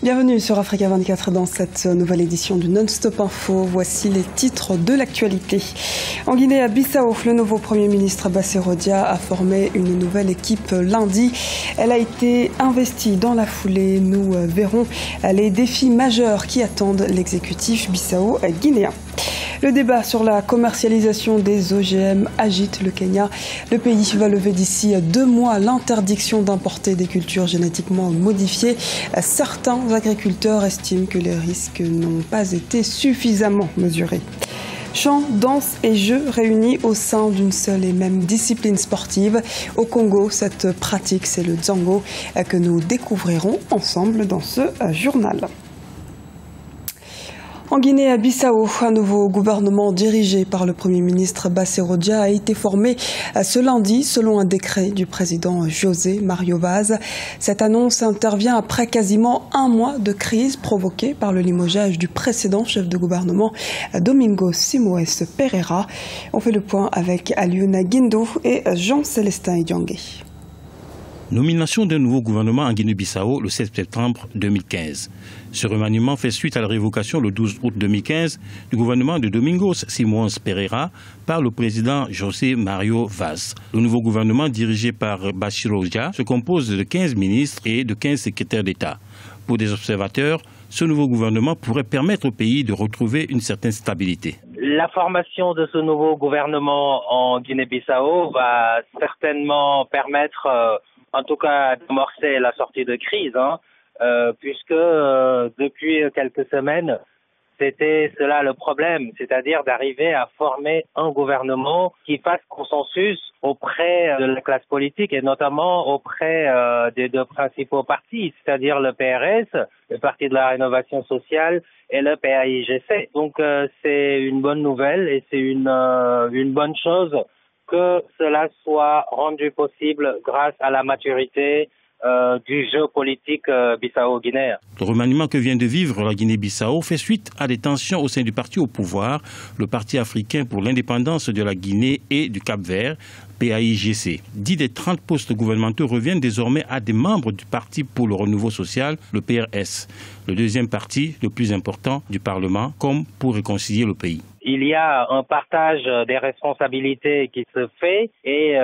Bienvenue sur Africa 24 dans cette nouvelle édition du Non-Stop Info. Voici les titres de l'actualité. En Guinée-Bissau, le nouveau Premier ministre Bassirou Dia a formé une nouvelle équipe lundi. Elle a été investie dans la foulée. Nous verrons les défis majeurs qui attendent l'exécutif bissau-guinéen. Le débat sur la commercialisation des OGM agite le Kenya. Le pays va lever d'ici 2 mois l'interdiction d'importer des cultures génétiquement modifiées. Certains agriculteurs estiment que les risques n'ont pas été suffisamment mesurés. Chant, danse et jeux réunis au sein d'une seule et même discipline sportive. Au Congo, cette pratique, c'est le Zango que nous découvrirons ensemble dans ce journal. En Guinée-Bissau, un nouveau gouvernement dirigé par le Premier ministre Bassirou Dia a été formé ce lundi selon un décret du président José Mario Vaz. Cette annonce intervient après quasiment 1 mois de crise provoquée par le limogeage du précédent chef de gouvernement Domingos Simoes Pereira. On fait le point avec Aliouna Guindou et Jean-Célestin Idiangué. Nomination d'un nouveau gouvernement en Guinée-Bissau le 7 septembre 2015. Ce remaniement fait suite à la révocation le 12 août 2015 du gouvernement de Domingos Simões Pereira par le président José Mario Vaz. Le nouveau gouvernement dirigé par Bassirou Dia se compose de 15 ministres et de 15 secrétaires d'État. Pour des observateurs, ce nouveau gouvernement pourrait permettre au pays de retrouver une certaine stabilité. La formation de ce nouveau gouvernement en Guinée-Bissau va certainement permettre en tout cas d'amorcer la sortie de crise, puisque depuis quelques semaines, c'était cela le problème, c'est-à-dire d'arriver à former un gouvernement qui fasse consensus auprès de la classe politique et notamment auprès des 2 principaux partis, c'est-à-dire le PRS, le Parti de la Rénovation Sociale, et le PAIGC. Donc c'est une bonne nouvelle et c'est une bonne chose que cela soit rendu possible grâce à la maturité du jeu politique bissau-guinéen. Le remaniement que vient de vivre la Guinée-Bissau fait suite à des tensions au sein du parti au pouvoir, le Parti africain pour l'indépendance de la Guinée et du Cap-Vert, PAIGC. 10 des 30 postes gouvernementaux reviennent désormais à des membres du Parti pour le renouveau social, le PRS, le deuxième parti le plus important du Parlement, comme pour réconcilier le pays. Il y a un partage des responsabilités qui se fait et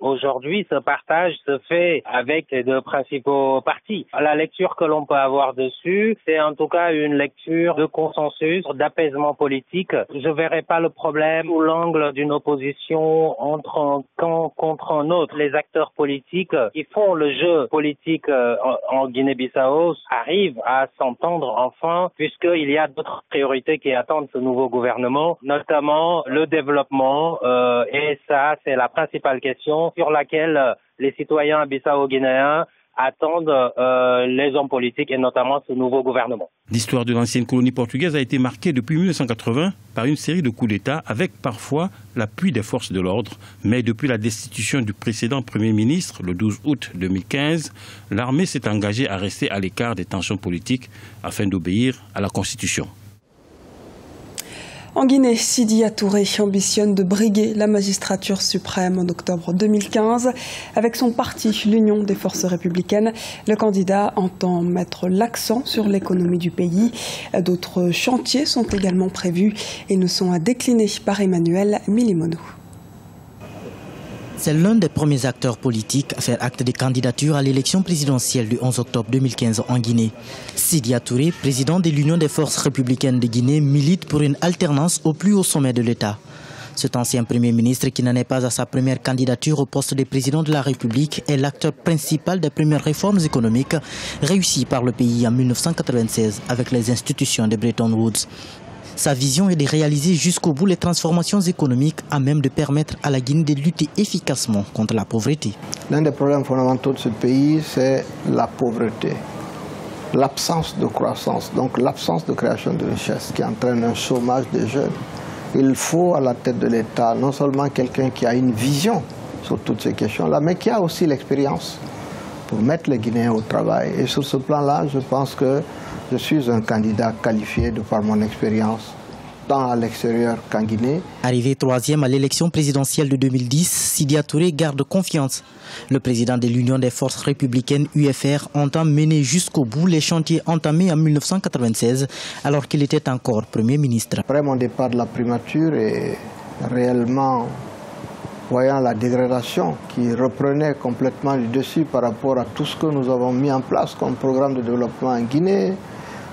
aujourd'hui ce partage se fait avec les 2 principaux partis. La lecture que l'on peut avoir dessus, c'est en tout cas une lecture de consensus, d'apaisement politique. Je ne verrai pas le problème sous l'angle d'une opposition entre un camp contre un autre. Les acteurs politiques qui font le jeu politique en Guinée-Bissau arrivent à s'entendre enfin puisqu'il y a d'autres priorités qui attendent ce nouveau gouvernement, notamment le développement, et ça, c'est la principale question sur laquelle les citoyens bissau-guinéens attendent les hommes politiques et notamment ce nouveau gouvernement. L'histoire de l'ancienne colonie portugaise a été marquée depuis 1980 par une série de coups d'État avec parfois l'appui des forces de l'ordre. Mais depuis la destitution du précédent Premier ministre le 12 août 2015, l'armée s'est engagée à rester à l'écart des tensions politiques afin d'obéir à la Constitution. En Guinée, Sidya Touré ambitionne de briguer la magistrature suprême en octobre 2015. Avec son parti, l'Union des forces républicaines, le candidat entend mettre l'accent sur l'économie du pays. D'autres chantiers sont également prévus et nous sont déclinés par Emmanuel Milimono. C'est l'un des premiers acteurs politiques à faire acte de candidature à l'élection présidentielle du 11 octobre 2015 en Guinée. Sidya Touré, président de l'Union des forces républicaines de Guinée, milite pour une alternance au plus haut sommet de l'État. Cet ancien Premier ministre, qui n'en est pas à sa première candidature au poste de président de la République, est l'acteur principal des premières réformes économiques réussies par le pays en 1996 avec les institutions de Bretton Woods. Sa vision est de réaliser jusqu'au bout les transformations économiques à même de permettre à la Guinée de lutter efficacement contre la pauvreté. L'un des problèmes fondamentaux de ce pays, c'est la pauvreté, l'absence de croissance, donc l'absence de création de richesse qui entraîne un chômage des jeunes. Il faut à la tête de l'État non seulement quelqu'un qui a une vision sur toutes ces questions-là, mais qui a aussi l'expérience pour mettre les Guinéens au travail. Et sur ce plan-là, je pense que je suis un candidat qualifié de par mon expérience tant à l'extérieur qu'en Guinée. Arrivé troisième à l'élection présidentielle de 2010, Sidya Touré garde confiance. Le président de l'Union des forces républicaines UFR entend mener jusqu'au bout les chantiers entamés en 1996 alors qu'il était encore Premier ministre. Après mon départ de la primature et réellement voyant la dégradation qui reprenait complètement le dessus par rapport à tout ce que nous avons mis en place comme programme de développement en Guinée,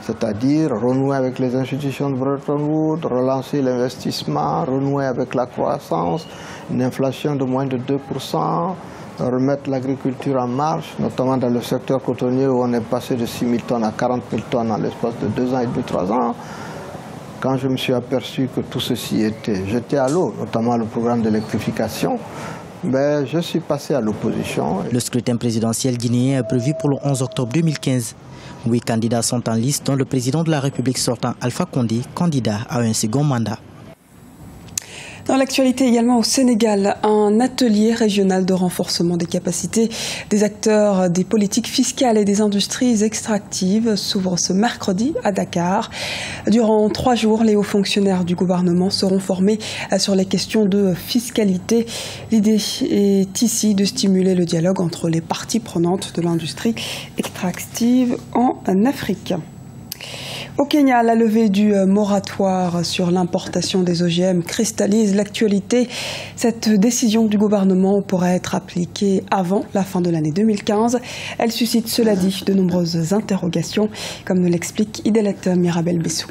c'est-à-dire renouer avec les institutions de Bretton Woods, relancer l'investissement, renouer avec la croissance, une inflation de moins de 2%, remettre l'agriculture en marche, notamment dans le secteur cotonnier où on est passé de 6 000 tonnes à 40 000 tonnes en l'espace de 2 ans et demi, 3 ans. Quand je me suis aperçu que tout ceci était jeté à l'eau, notamment le programme d'électrification, je suis passé à l'opposition. Le scrutin présidentiel guinéen est prévu pour le 11 octobre 2015. 8 candidats sont en liste, dont le président de la République sortant, Alpha Condé, candidat à un second mandat. Dans l'actualité également au Sénégal, un atelier régional de renforcement des capacités des acteurs des politiques fiscales et des industries extractives s'ouvre ce mercredi à Dakar. Durant 3 jours, les hauts fonctionnaires du gouvernement seront formés sur les questions de fiscalité. L'idée est ici de stimuler le dialogue entre les parties prenantes de l'industrie extractive en Afrique. Au Kenya, la levée du moratoire sur l'importation des OGM cristallise l'actualité. Cette décision du gouvernement pourrait être appliquée avant la fin de l'année 2015. Elle suscite, cela dit, de nombreuses interrogations, comme nous l'explique Idelette Mirabel-Bissou.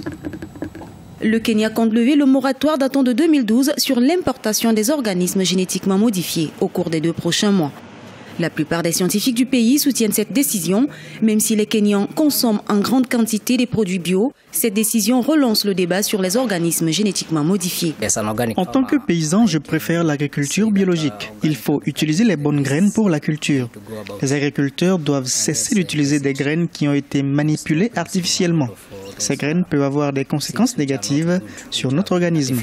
Le Kenya compte lever le moratoire datant de 2012 sur l'importation des organismes génétiquement modifiés au cours des 2 prochains mois. La plupart des scientifiques du pays soutiennent cette décision. Même si les Kenyans consomment en grande quantité des produits bio, cette décision relance le débat sur les organismes génétiquement modifiés. En tant que paysan, je préfère l'agriculture biologique. Il faut utiliser les bonnes graines pour la culture. Les agriculteurs doivent cesser d'utiliser des graines qui ont été manipulées artificiellement. Ces graines peuvent avoir des conséquences négatives sur notre organisme.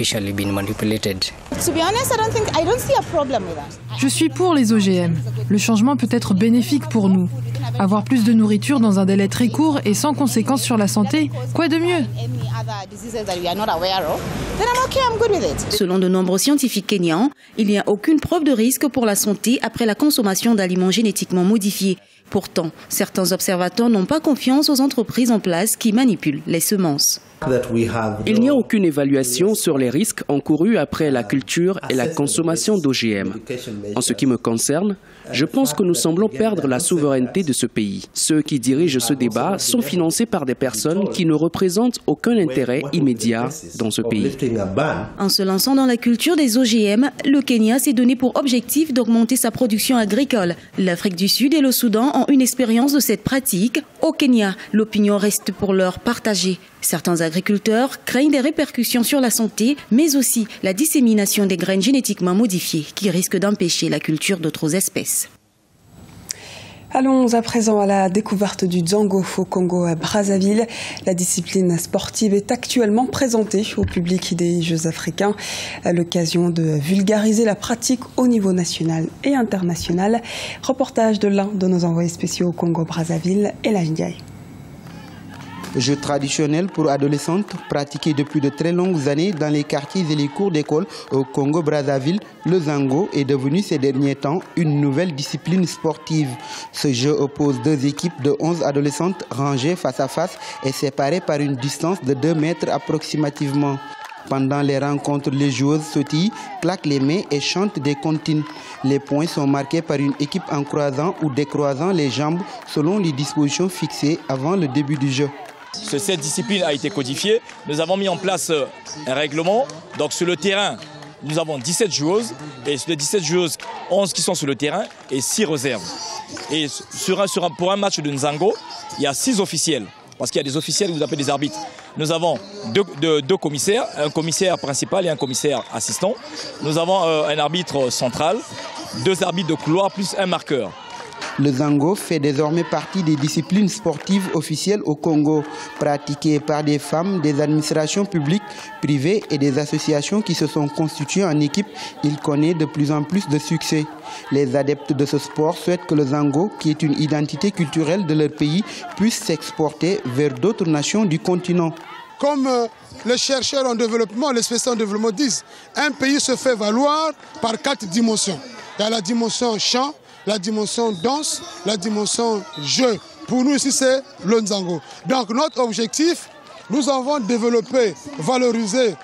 Je suis pour les OGM. Le changement peut être bénéfique pour nous. Avoir plus de nourriture dans un délai très court et sans conséquences sur la santé, quoi de mieux? Selon de nombreux scientifiques kenyans, il n'y a aucune preuve de risque pour la santé après la consommation d'aliments génétiquement modifiés. Pourtant, certains observateurs n'ont pas confiance aux entreprises en place qui manipulent les semences. Il n'y a aucune évaluation sur les risques encourus après la culture et la consommation d'OGM. En ce qui me concerne, je pense que nous semblons perdre la souveraineté de ce pays. Ceux qui dirigent ce débat sont financés par des personnes qui ne représentent aucun intérêt immédiat dans ce pays. En se lançant dans la culture des OGM, le Kenya s'est donné pour objectif d'augmenter sa production agricole. L'Afrique du Sud et le Soudan ont une expérience de cette pratique. Au Kenya, l'opinion reste pour l'heure partagée. Certains agriculteurs craignent des répercussions sur la santé, mais aussi la dissémination des graines génétiquement modifiées qui risquent d'empêcher la culture d'autres espèces. Allons à présent à la découverte du Dzango au Congo-Brazzaville. La discipline sportive est actuellement présentée au public des Jeux africains à l'occasion de vulgariser la pratique au niveau national et international. Reportage de l'un de nos envoyés spéciaux au Congo-Brazzaville, Elaj Ndiaye. Jeu traditionnel pour adolescentes, pratiqué depuis de très longues années dans les quartiers et les cours d'école au Congo-Brazzaville, le Dzango est devenu ces derniers temps une nouvelle discipline sportive. Ce jeu oppose 2 équipes de 11 adolescentes rangées face à face et séparées par une distance de 2 mètres approximativement. Pendant les rencontres, les joueuses sautillent, claquent les mains et chantent des comptines. Les points sont marqués par une équipe en croisant ou décroisant les jambes selon les dispositions fixées avant le début du jeu. Cette discipline a été codifiée. Nous avons mis en place un règlement. Donc sur le terrain, nous avons 17 joueuses. Et sur les 17 joueuses, 11 qui sont sur le terrain et 6 réserves. Et pour un match de Nzango, il y a 6 officiels. Parce qu'il y a des officiels que vous appelez des arbitres. Nous avons deux commissaires, un commissaire principal et un commissaire assistant. Nous avons un arbitre central, 2 arbitres de couloir plus un marqueur. Le Dzango fait désormais partie des disciplines sportives officielles au Congo, pratiquées par des femmes, des administrations publiques, privées et des associations qui se sont constituées en équipe. Il connaît de plus en plus de succès. Les adeptes de ce sport souhaitent que le Dzango, qui est une identité culturelle de leur pays, puisse s'exporter vers d'autres nations du continent. comme les chercheurs en développement, les spécialistes en développement disent, un pays se fait valoir par 4 dimensions. Il y a la dimension chant, la dimension danse, la dimension jeu. Pour nous ici, c'est le Nzango. Donc notre objectif, nous avons développé, valorisé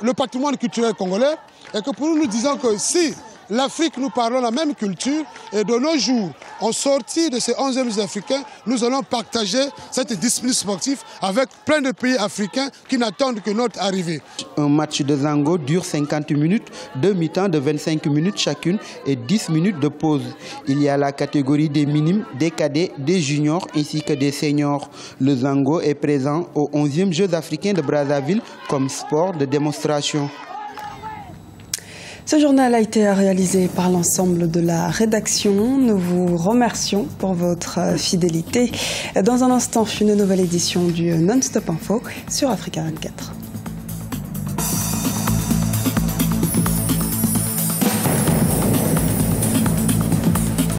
le patrimoine culturel congolais et que pour nous, nous disons que si l'Afrique, nous parlons la même culture et de nos jours, en sortie de ces 11e Jeux africains, nous allons partager cette discipline sportive avec plein de pays africains qui n'attendent que notre arrivée. Un match de Zango dure 50 minutes, 2 mi-temps de 25 minutes chacune et 10 minutes de pause. Il y a la catégorie des minimes, des cadets, des juniors ainsi que des seniors. Le Zango est présent aux 11e Jeux africains de Brazzaville comme sport de démonstration. Ce journal a été réalisé par l'ensemble de la rédaction. Nous vous remercions pour votre fidélité. Dans un instant, une nouvelle édition du Non-Stop Info sur Africa 24.